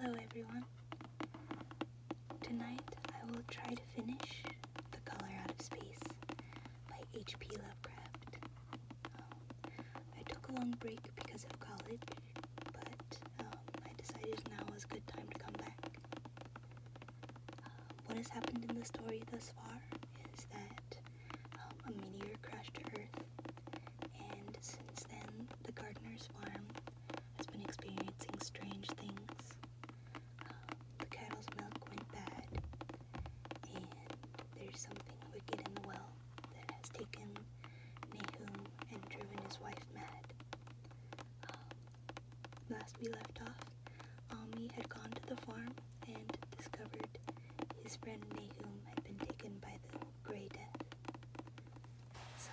Hello everyone. Tonight I will try to finish The Color Out of Space by H.P. Lovecraft. I took a long break because of college, but I decided now was a good time to come back. What has happened in the story thus far is that a meteor crashed to Earth, and since then the gardener's farm has been experiencing strange things. The cattle's milk went bad, and there's something wicked in the well that has taken Nahum and driven his wife mad. Last we left off, Ami had gone to the farm and discovered his friend Nahum had been taken by the Grey Death. So,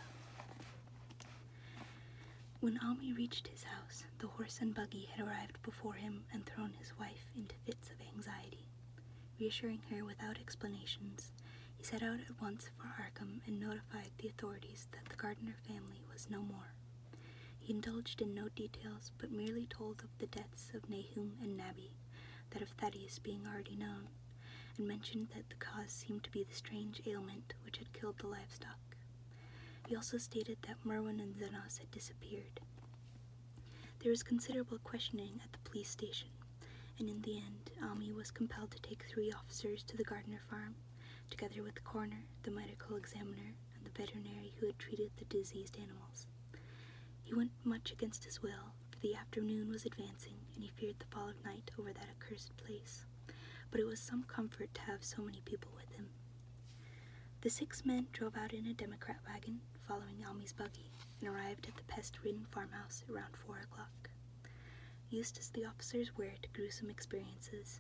when Ami reached his house, the horse and buggy had arrived before him and thrown his wife into fits of anxiety. Reassuring her without explanations, he set out at once for Arkham and notified the authorities that the Gardner family was no more. He indulged in no details, but merely told of the deaths of Nahum and Nabby, that of Thaddeus being already known, and mentioned that the cause seemed to be the strange ailment which had killed the livestock. He also stated that Merwin and Zenos had disappeared. There was considerable questioning at the police station, and in the end, Ami was compelled to take 3 officers to the Gardner farm, together with the coroner, the medical examiner, and the veterinary who had treated the diseased animals. He went much against his will, for the afternoon was advancing, and he feared the fall of night over that accursed place, but it was some comfort to have so many people with him. The 6 men drove out in a Democrat wagon, following Ami's buggy, and arrived at the pest-ridden farmhouse around 4 o'clock. Used as the officers were to gruesome experiences,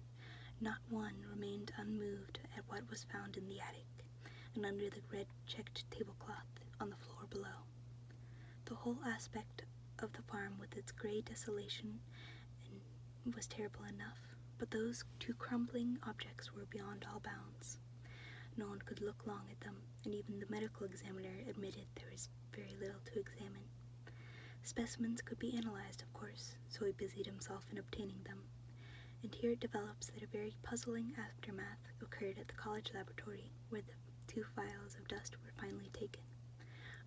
not one remained unmoved at what was found in the attic and under the red-checked tablecloth on the floor below. The whole aspect of the farm with its gray desolation was terrible enough, but those 2 crumbling objects were beyond all bounds. No one could look long at them, and even the medical examiner admitted there was very little to examine. Specimens could be analyzed, of course, so he busied himself in obtaining them, and here it develops that a very puzzling aftermath occurred at the college laboratory, where the 2 vials of dust were finally taken.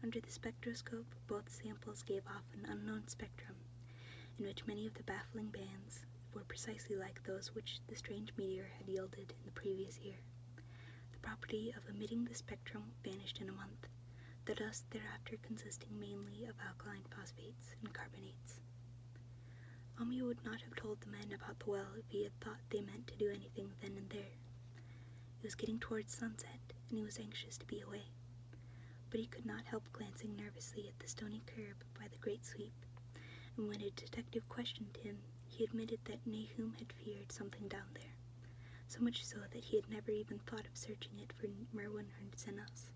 Under the spectroscope, both samples gave off an unknown spectrum, in which many of the baffling bands were precisely like those which the strange meteor had yielded in the previous year. The property of emitting the spectrum vanished in a month, the dust thereafter consisting mainly of alkaline phosphates and carbonates. Ami would not have told the men about the well if he had thought they meant to do anything then and there. It was getting towards sunset, and he was anxious to be away, but he could not help glancing nervously at the stony curb by the great sweep, and when a detective questioned him, he admitted that Nahum had feared something down there, so much so that he had never even thought of searching it for Merwin or Zenos.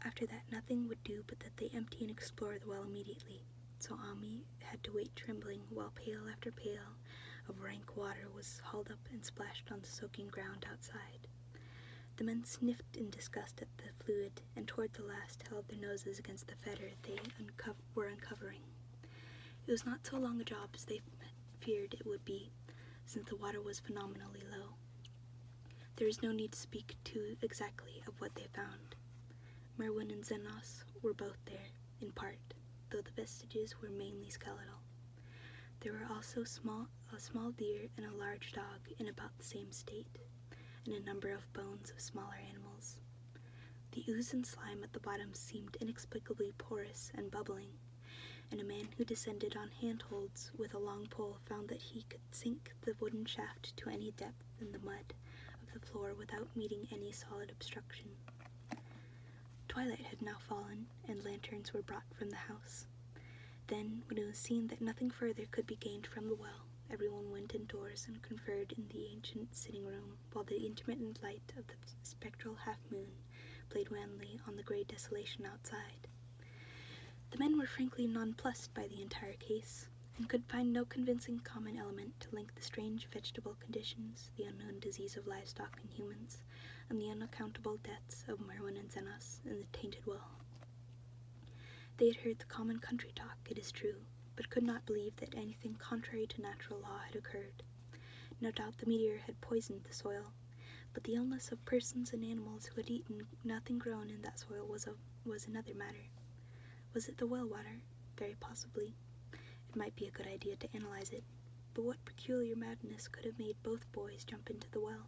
After that, nothing would do but that they empty and explore the well immediately, so Ami had to wait trembling while pail after pail of rank water was hauled up and splashed on the soaking ground outside. The men sniffed in disgust at the fluid, and toward the last held their noses against the fetor they were uncovering. It was not so long a job as they feared it would be, since the water was phenomenally low. There is no need to speak too exactly of what they found. Merwin and Zenos were both there, in part, though the vestiges were mainly skeletal. There were also a small deer and a large dog in about the same state, and a number of bones of smaller animals. The ooze and slime at the bottom seemed inexplicably porous and bubbling, and a man who descended on handholds with a long pole found that he could sink the wooden shaft to any depth in the mud of the floor without meeting any solid obstruction. Twilight had now fallen, and lanterns were brought from the house. Then, when it was seen that nothing further could be gained from the well, everyone went indoors and conferred in the ancient sitting room, while the intermittent light of the spectral half-moon played wanly on the gray desolation outside. The men were frankly nonplussed by the entire case, and could find no convincing common element to link the strange vegetable conditions, the unknown disease of livestock and humans, and the unaccountable deaths of Merwin and Zenos in the tainted well. They had heard the common country talk, it is true, but could not believe that anything contrary to natural law had occurred. No doubt the meteor had poisoned the soil, but the illness of persons and animals who had eaten nothing grown in that soil was another matter. Was it the well water? Very possibly. It might be a good idea to analyze it, but what peculiar madness could have made both boys jump into the well?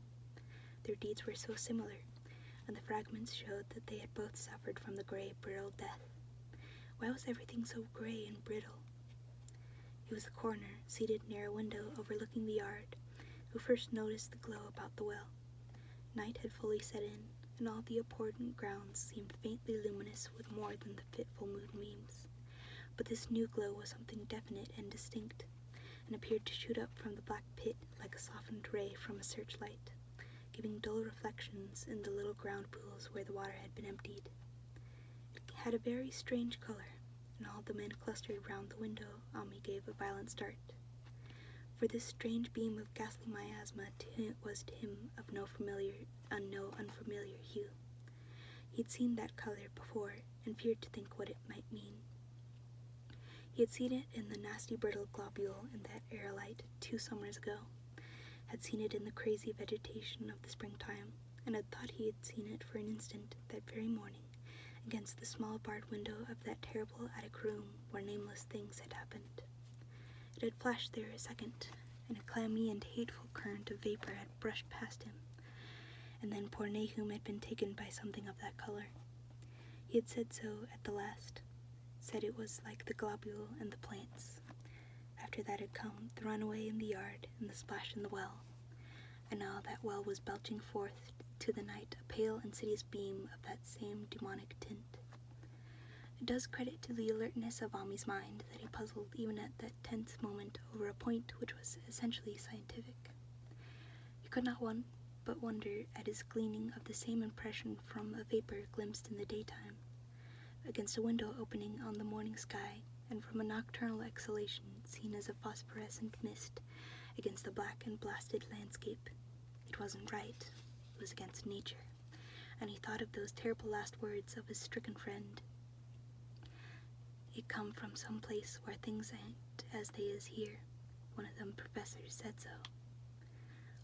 Their deeds were so similar, and the fragments showed that they had both suffered from the gray, brittle death. Why was everything so gray and brittle? It was the coroner, seated near a window overlooking the yard, who first noticed the glow about the well. Night had fully set in, and all the important grounds seemed faintly luminous with more than the fitful moonbeams. But this new glow was something definite and distinct, and appeared to shoot up from the black pit like a softened ray from a searchlight, giving dull reflections in the little ground pools where the water had been emptied. It had a very strange color, and all the men clustered round the window. Ami gave a violent start, for this strange beam of ghastly miasma was to him of no unfamiliar hue. He had seen that color before, and feared to think what it might mean. He had seen it in the nasty brittle globule in that aerolite 2 summers ago, had seen it in the crazy vegetation of the springtime, and had thought he had seen it for an instant that very morning against the small barred window of that terrible attic room where nameless things had happened. It had flashed there a second, and a clammy and hateful current of vapor had brushed past him, and then poor Nahum had been taken by something of that color. He had said so at the last, said it was like the globule and the plants. After that had come the runaway in the yard and the splash in the well, and now that well was belching forth to the night a pale, insidious beam of that same demonic tint. It does credit to the alertness of Ami's mind that he puzzled even at that tense moment over a point which was essentially scientific. He could not but wonder at his gleaning of the same impression from a vapor glimpsed in the daytime, against a window opening on the morning sky, and from a nocturnal exhalation seen as a phosphorescent mist against the black and blasted landscape. It wasn't right, it was against nature, and he thought of those terrible last words of his stricken friend. It come from some place where things ain't as they is here. One of them professors said so.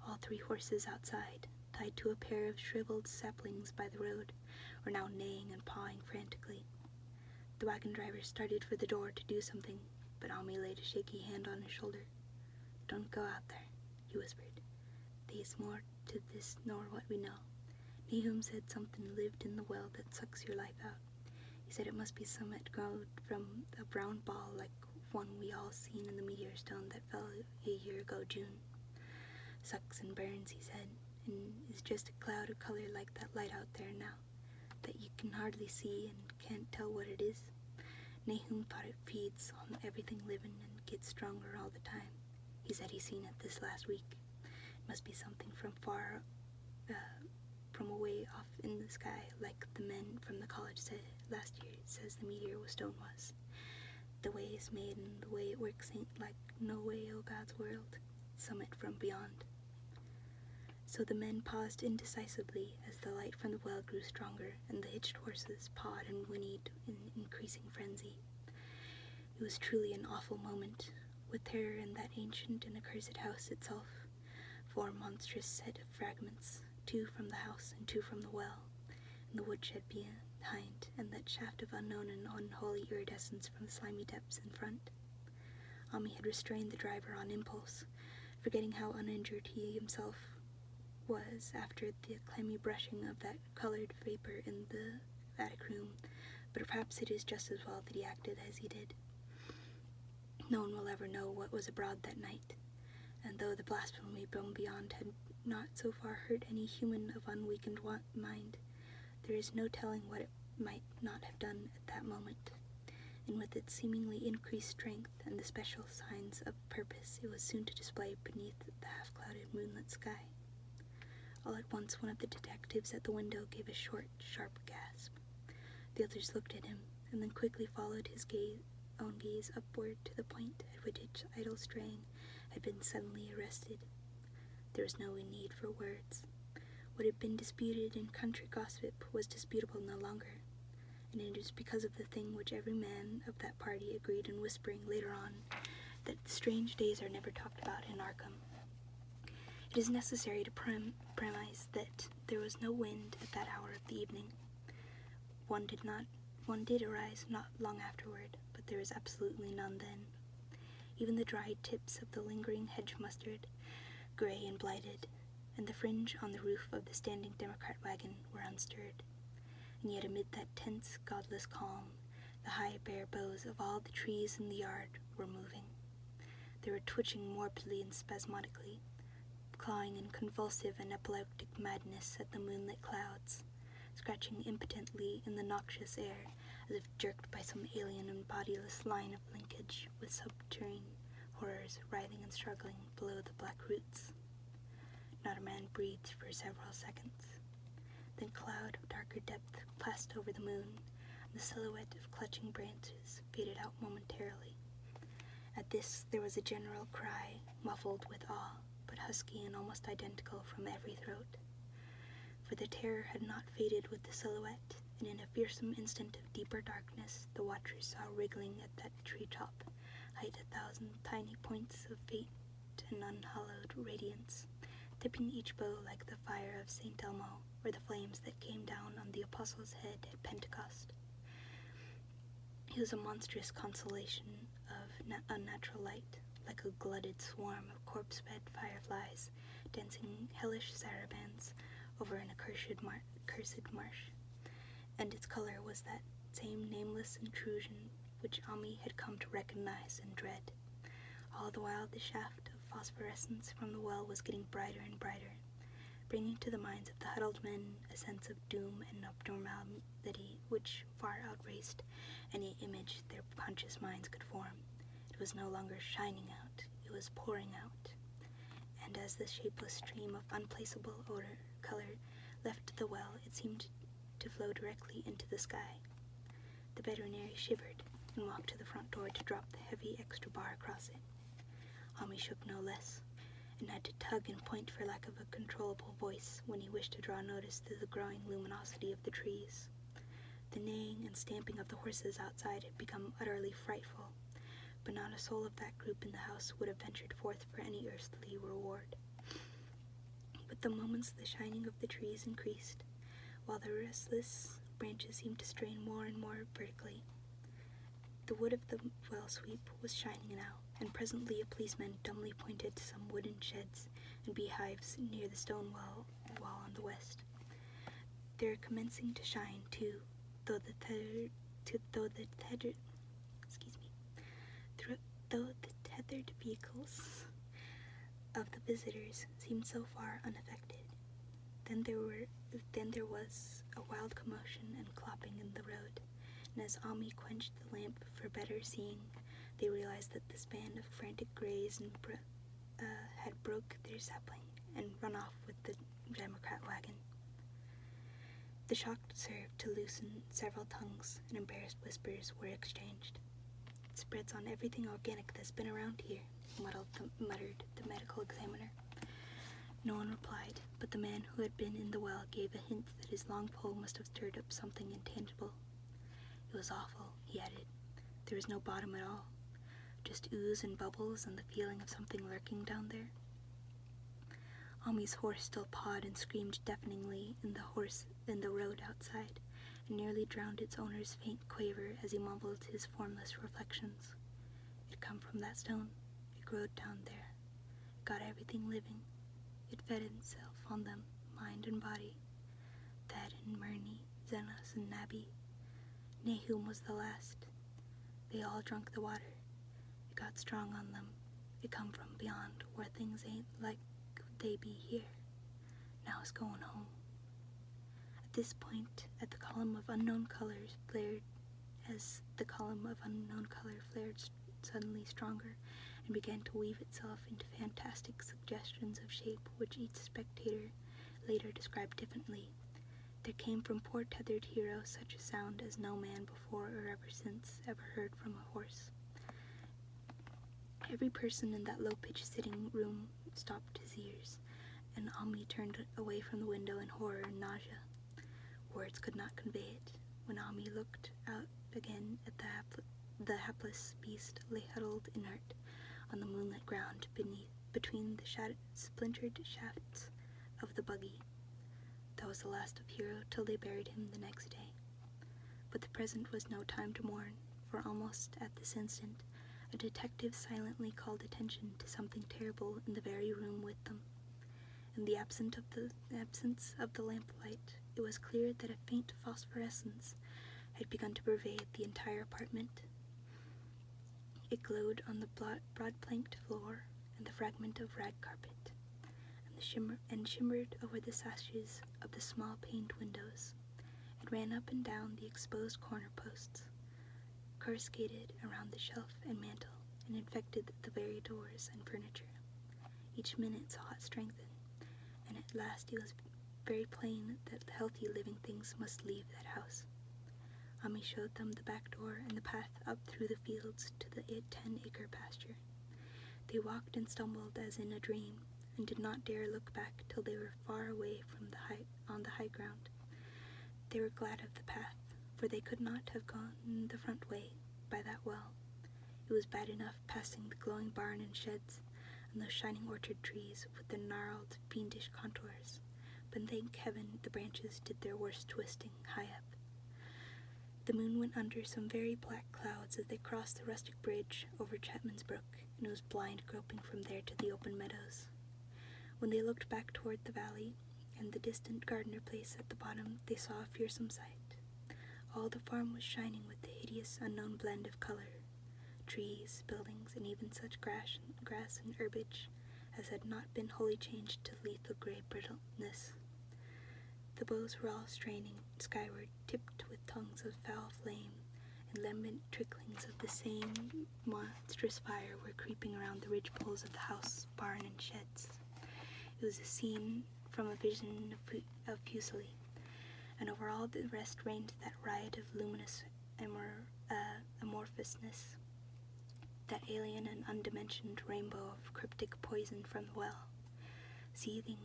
All 3 horses outside, tied to a pair of shriveled saplings by the road, were now neighing and pawing frantically. The wagon driver started for the door to do something, but Ami laid a shaky hand on his shoulder. "Don't go out there," he whispered. "They's more to this nor what we know. Nahum said something lived in the well that sucks your life out. He said it must be some'at growed from a brown ball like one we all seen in the meteor stone that fell a year ago June. Sucks and burns, he said, and is just a cloud of color like that light out there now, that you can hardly see and can't tell what it is. Nahum thought it feeds on everything living and gets stronger all the time. He said he seen it this last week. It must be something from from away off in the sky, like the men from the college said last year says the meteor stone was. The way it's made and the way it works ain't like no way o' God's world. It's summit from beyond." So the men paused indecisively as the light from the well grew stronger, and the hitched horses pawed and whinnied in increasing frenzy. It was truly an awful moment, with terror in that ancient and accursed house itself. 4 monstrous set of fragments, 2 from the house and 2 from the well, and the woodshed behind, and that shaft of unknown and unholy iridescence from the slimy depths in front. Ami had restrained the driver on impulse, forgetting how uninjured he himself was after the clammy brushing of that colored vapor in the attic room, but perhaps it is just as well that he acted as he did. No one will ever know what was abroad that night, and though the blasphemy from beyond had not so far hurt any human of unweakened mind, there is no telling what it might not have done at that moment, and with its seemingly increased strength and the special signs of purpose it was soon to display beneath the half-clouded moonlit sky. All at once one of the detectives at the window gave a short, sharp gasp. The others looked at him, and then quickly followed his own gaze upward to the point at which its idle straying had been suddenly arrested. There was no need for words. What had been disputed in country gossip was disputable no longer, and it was because of the thing which every man of that party agreed in whispering later on, that strange days are never talked about in Arkham. It is necessary to premise that there was no wind at that hour of the evening. One did arise not long afterward, but there was absolutely none then. Even the dried tips of the lingering hedge mustard, gray and blighted, and the fringe on the roof of the standing Democrat wagon were unstirred. And yet amid that tense, godless calm, the high, bare boughs of all the trees in the yard were moving. They were twitching morbidly and spasmodically, clawing in convulsive and epileptic madness at the moonlit clouds, scratching impotently in the noxious air as if jerked by some alien and bodiless line of linkage with subterranean horrors writhing and struggling below the black roots. Not a man breathed for several seconds. Then a cloud of darker depth passed over the moon, and the silhouette of clutching branches faded out momentarily. At this there was a general cry, muffled with awe, but husky and almost identical from every throat. For the terror had not faded with the silhouette, and in a fearsome instant of deeper darkness the watchers saw wriggling at that tree-top height 1,000 tiny points of faint and unhallowed radiance, tipping each bow like the fire of St. Elmo, or the flames that came down on the apostle's head at Pentecost. It was a monstrous constellation of unnatural light, like a glutted swarm of corpse-fed fireflies dancing hellish sarabands over an accursed marsh, and its color was that same nameless intrusion which Ami had come to recognize and dread. All the while the shaft of phosphorescence from the well was getting brighter and brighter, bringing to the minds of the huddled men a sense of doom and abnormality which far outraced any image their conscious minds could form. It was no longer shining out, it was pouring out, and as the shapeless stream of unplaceable color left the well, it seemed to flow directly into the sky. The veterinary shivered and walked to the front door to drop the heavy extra bar across it. Ami shook no less, and had to tug and point for lack of a controllable voice when he wished to draw notice to the growing luminosity of the trees. The neighing and stamping of the horses outside had become utterly frightful, but not a soul of that group in the house would have ventured forth for any earthly reward. But the moments the shining of the trees increased, while the restless branches seemed to strain more and more vertically. The wood of the well sweep was shining now, and presently a policeman dumbly pointed to some wooden sheds and beehives near the stone wall on the west. They were commencing to shine too, though the tethered vehicles of the visitors seemed so far unaffected. Then there was a wild commotion and clopping in the road, and as Ami quenched the lamp for better seeing, they realized that this band of frantic greys had broke their sapling and run off with the Democrat wagon. The shock served to loosen several tongues, and embarrassed whispers were exchanged. "It spreads on everything organic that's been around here," muttered the medical examiner. No one replied, but the man who had been in the well gave a hint that his long pole must have stirred up something intangible. "It was awful," he added. "There was no bottom at all, just ooze and bubbles and the feeling of something lurking down there." Ami's horse still pawed and screamed deafeningly in the road outside, and nearly drowned its owner's faint quaver as he mumbled his formless reflections. It come from that stone. It growed down there. It got everything living. It fed itself on them, mind and body. Thad and Myrnie, Zenos and Nabby. Nahum was the last. They all drunk the water. It got strong on them. It come from beyond, where things ain't like they be here. Now it's going home." At this point, the column of unknown colors flared suddenly stronger and began to weave itself into fantastic suggestions of shape which each spectator later described differently. There came from poor tethered hero such a sound as no man before or ever since ever heard from a horse. Every person in that low-pitched sitting room stopped his ears, and Ami turned away from the window in horror and nausea. Words could not convey it. When Ami looked out again at the hapless beast lay huddled inert on the moonlit ground beneath between the splintered shafts of the buggy. That was the last of Hero till they buried him the next day. But the present was no time to mourn, for almost at this instant a detective silently called attention to something terrible in the very room with them. In the absence of the lamplight, it was clear that a faint phosphorescence had begun to pervade the entire apartment. It glowed on the broad-planked floor and the fragment of rag carpet, and shimmered over the sashes of the small paned windows. It ran up and down the exposed corner posts, coruscated around the shelf and mantel, and infected the very doors and furniture. Each minute saw it strengthen, and at last it was very plain that the healthy living things must leave that house. Ami showed them the back door and the path up through the fields to the 10-acre pasture. They walked and stumbled as in a dream, and did not dare look back till they were far away from on the high ground. They were glad of the path, for they could not have gone the front way by that well. It was bad enough passing the glowing barn and sheds, and those shining orchard trees with their gnarled, fiendish contours, but thank heaven the branches did their worst twisting high up. The moon went under some very black clouds as they crossed the rustic bridge over Chapman's Brook, and it was blind groping from there to the open meadows. When they looked back toward the valley and the distant Gardner place at the bottom, they saw a fearsome sight. All the farm was shining with the hideous, unknown blend of color, trees, buildings, and even such grass and herbage as had not been wholly changed to lethal gray brittleness. The bows were all straining skyward, tipped with tongues of foul flame, and lambent tricklings of the same monstrous fire were creeping around the ridgepoles of the house, barn, and sheds. It was a scene from a vision of Fuseli, and over all the rest reigned that riot of luminous amorphousness, that alien and undimensioned rainbow of cryptic poison from the well, seething,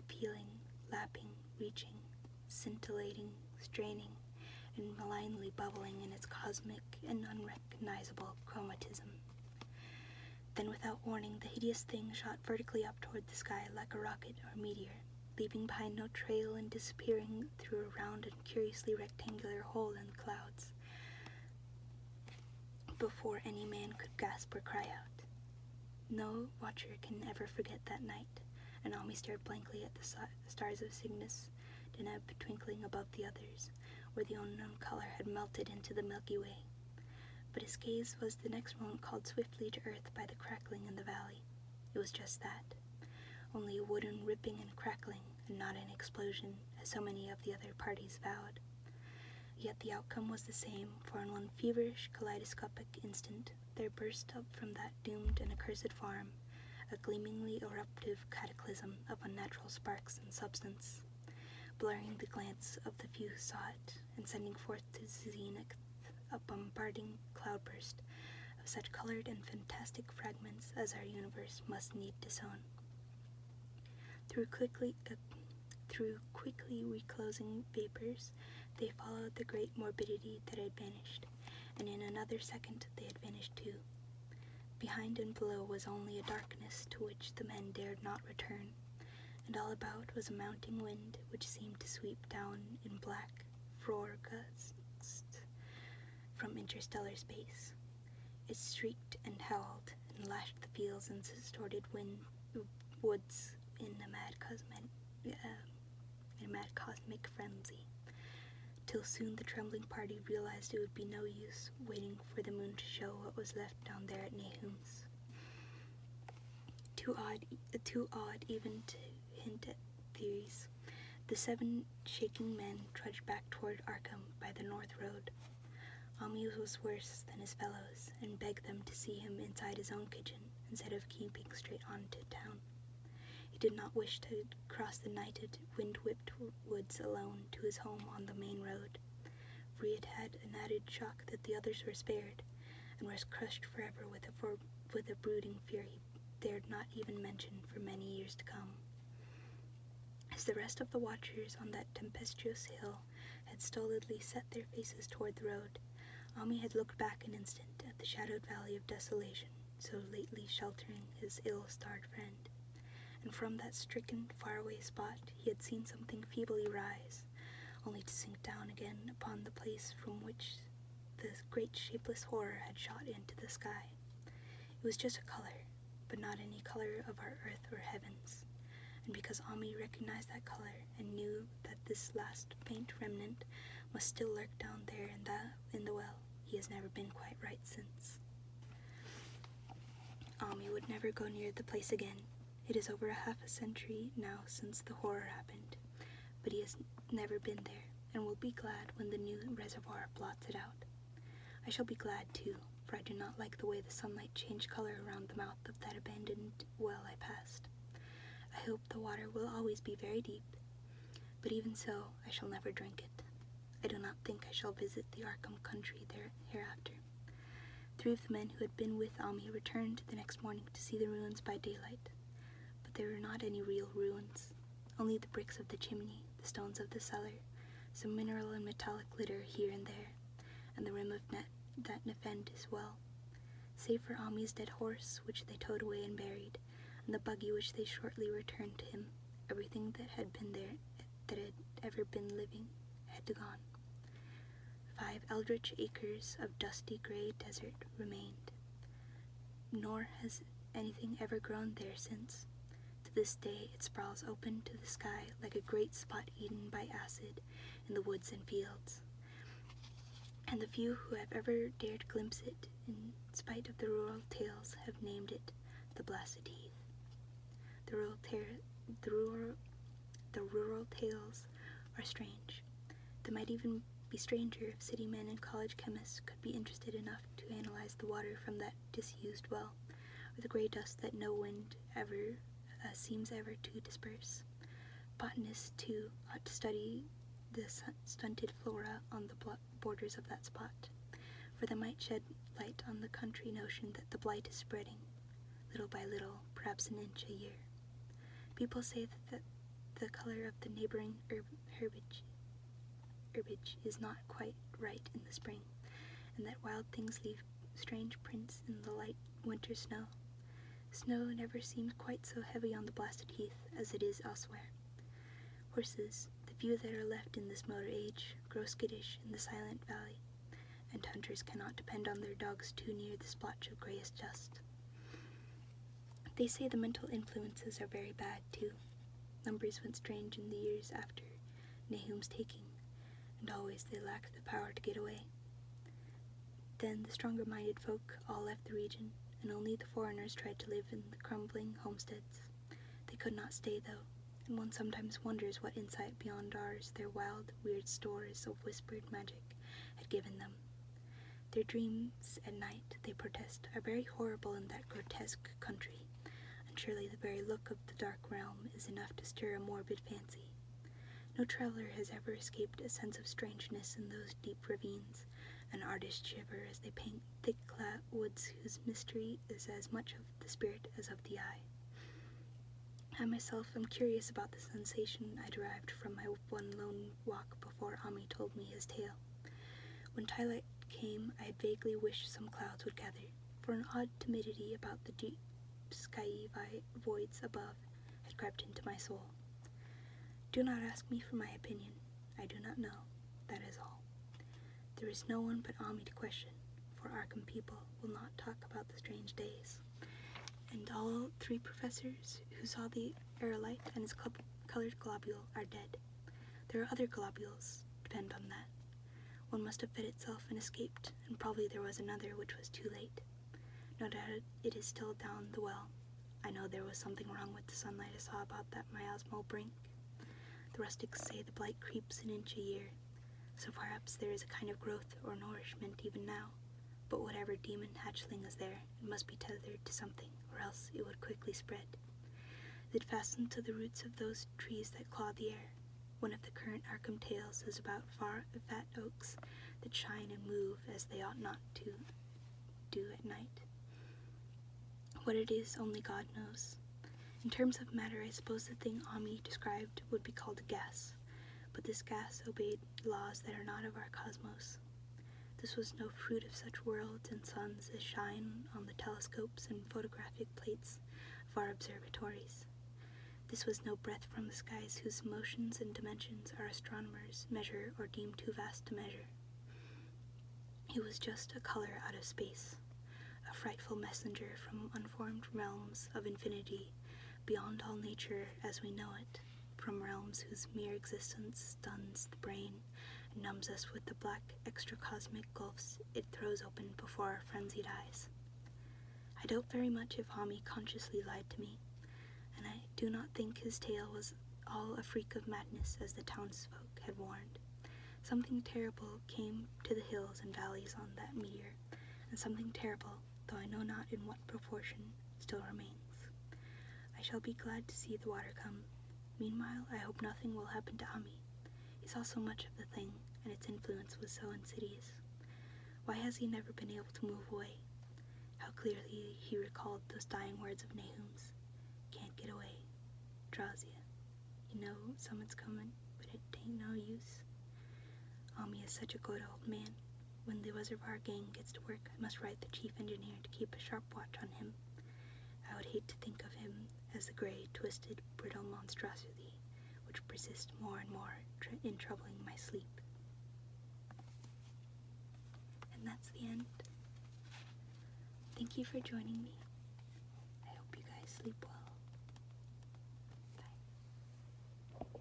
peeling, lapping, reaching, scintillating, straining, and malignly bubbling in its cosmic and unrecognizable chromatism. Then, without warning, the hideous thing shot vertically up toward the sky like a rocket or meteor, leaving behind no trail and disappearing through a round and curiously rectangular hole in the clouds before any man could gasp or cry out. No watcher can ever forget that night, and Ami stared blankly at the stars of Cygnus, Deneb twinkling above the others, where the unknown color had melted into the Milky Way. But his gaze was the next moment called swiftly to earth by the crackling in the valley. It was just that, only a wooden ripping and crackling, and not an explosion, as so many of the other parties vowed. Yet the outcome was the same, for in one feverish, kaleidoscopic instant there burst up from that doomed and accursed farm a gleamingly eruptive cataclysm of unnatural sparks and substance, blurring the glance of the few who saw it, and sending forth to zenith a bombarding cloudburst of such colored and fantastic fragments as our universe must need disown. Through quickly reclosing vapors, they followed the great morbidity that had vanished, and in another second they had vanished too. Behind and below was only a darkness to which the men dared not return, and all about was a mounting wind which seemed to sweep down in black frore gusts from interstellar space. It shrieked and howled and lashed the fields and distorted woods in a mad cosmic frenzy, till soon the trembling party realized it would be no use waiting for the moon to show what was left down there at Nahum's. Too odd even to hint at theories, the 7 shaking men trudged back toward Arkham by the north road. Ami was worse than his fellows, and begged them to see him inside his own kitchen instead of keeping straight on to town. He did not wish to cross the nighted, wind-whipped woods alone to his home on the main road, for he had had an added shock that the others were spared, and was crushed forever with a brooding fear he dared not even mention for many years to come. As the rest of the watchers on that tempestuous hill had stolidly set their faces toward the road, Ami had looked back an instant at the shadowed valley of desolation, so lately sheltering his ill-starred friend. And from that stricken, faraway spot he had seen something feebly rise, only to sink down again upon the place from which the great shapeless horror had shot into the sky. It was just a color, but not any color of our earth or heavens. And because Ami recognized that color and knew that this last faint remnant must still lurk down there in the well, he has never been quite right since. Ami would never go near the place again. It is over half a century now since the horror happened, but he has never been there, and will be glad when the new reservoir blots it out. I shall be glad too, for I do not like the way the sunlight changed color around the mouth of that abandoned well I passed. I hope the water will always be very deep, but even so, I shall never drink it. I do not think I shall visit the Arkham country there hereafter. 3 of the men who had been with Ami returned the next morning to see the ruins by daylight, but there were not any real ruins, only the bricks of the chimney, the stones of the cellar, some mineral and metallic litter here and there, and the rim of that nefandous well. Save for Ami's dead horse, which they towed away and buried, and the buggy which they shortly returned to him, everything that had been there, that had ever been living, had gone. 5 eldritch acres of dusty gray desert remained, nor has anything ever grown there since. To this day it sprawls open to the sky like a great spot eaten by acid in the woods and fields, and the few who have ever dared glimpse it, in spite of the rural tales, have named it the Blasted Heath. The rural tales are strange. They might even be stranger if city men and college chemists could be interested enough to analyze the water from that disused well, or the gray dust that no wind ever seems ever to disperse. Botanists, too, ought to study the stunted flora on the borders of that spot, for they might shed light on the country notion that the blight is spreading, little by little, perhaps an inch a year. People say that the color of the neighboring herbage is not quite right in the spring, and that wild things leave strange prints in the light winter snow. Snow never seems quite so heavy on the Blasted Heath as it is elsewhere. Horses, the few that are left in this motor age, grow skittish in the silent valley, and hunters cannot depend on their dogs too near the splotch of grayest dust. They say the mental influences are very bad, too. Numbers went strange in the years after Nahum's taking, and always they lacked the power to get away. Then the stronger-minded folk all left the region, and only the foreigners tried to live in the crumbling homesteads. They could not stay, though, and one sometimes wonders what insight beyond ours their wild, weird stores of whispered magic had given them. Their dreams at night, they protest, are very horrible in that grotesque country, and surely the very look of the dark realm is enough to stir a morbid fancy. No traveler has ever escaped a sense of strangeness in those deep ravines, and artists shiver as they paint thick woods whose mystery is as much of the spirit as of the eye. I myself am curious about the sensation I derived from my one lone walk before Ami told me his tale. When twilight came, I had vaguely wished some clouds would gather, for an odd timidity about the deep skyey voids above had crept into my soul. Do not ask me for my opinion. I do not know. That is all. There is no one but Ami to question, for Arkham people will not talk about the strange days. And all 3 professors who saw the aerolite and its colored globule are dead. There are other globules, depend on that. One must have fed itself and escaped, and probably there was another which was too late. No doubt it is still down the well. I know there was something wrong with the sunlight I saw about that miasmal brink. The rustics say the blight creeps an inch a year, so perhaps there is a kind of growth or nourishment even now. But whatever demon hatchling is there, it must be tethered to something, or else it would quickly spread. It fastened to the roots of those trees that claw the air. One of the current Arkham tales is about fat oaks that shine and move as they ought not to do at night. What it is, only God knows. In terms of matter, I suppose the thing Ami described would be called a gas, but this gas obeyed laws that are not of our cosmos. This was no fruit of such worlds and suns as shine on the telescopes and photographic plates of our observatories. This was no breath from the skies whose motions and dimensions our astronomers measure or deem too vast to measure. It was just a color out of space, a frightful messenger from unformed realms of infinity, beyond all nature as we know it, from realms whose mere existence stuns the brain and numbs us with the black extracosmic gulfs it throws open before our frenzied eyes. I doubt very much if Hami consciously lied to me, and I do not think his tale was all a freak of madness as the townsfolk had warned. Something terrible came to the hills and valleys on that meteor, and something terrible, though I know not in what proportion, still remains. I shall be glad to see the water come. Meanwhile, I hope nothing will happen to Ami. He saw so much of the thing, and its influence was so insidious. Why has he never been able to move away? How clearly he recalled those dying words of Nahum's. Can't get away. Draws ya. You know someone's coming, but it ain't no use. Ami is such a good old man. When the reservoir gang gets to work, I must write the chief engineer to keep a sharp watch on him. I would hate to think of him as the gray, twisted, brittle monstrosity which persists more and more in troubling my sleep. And that's the end. Thank you for joining me. I hope you guys sleep well.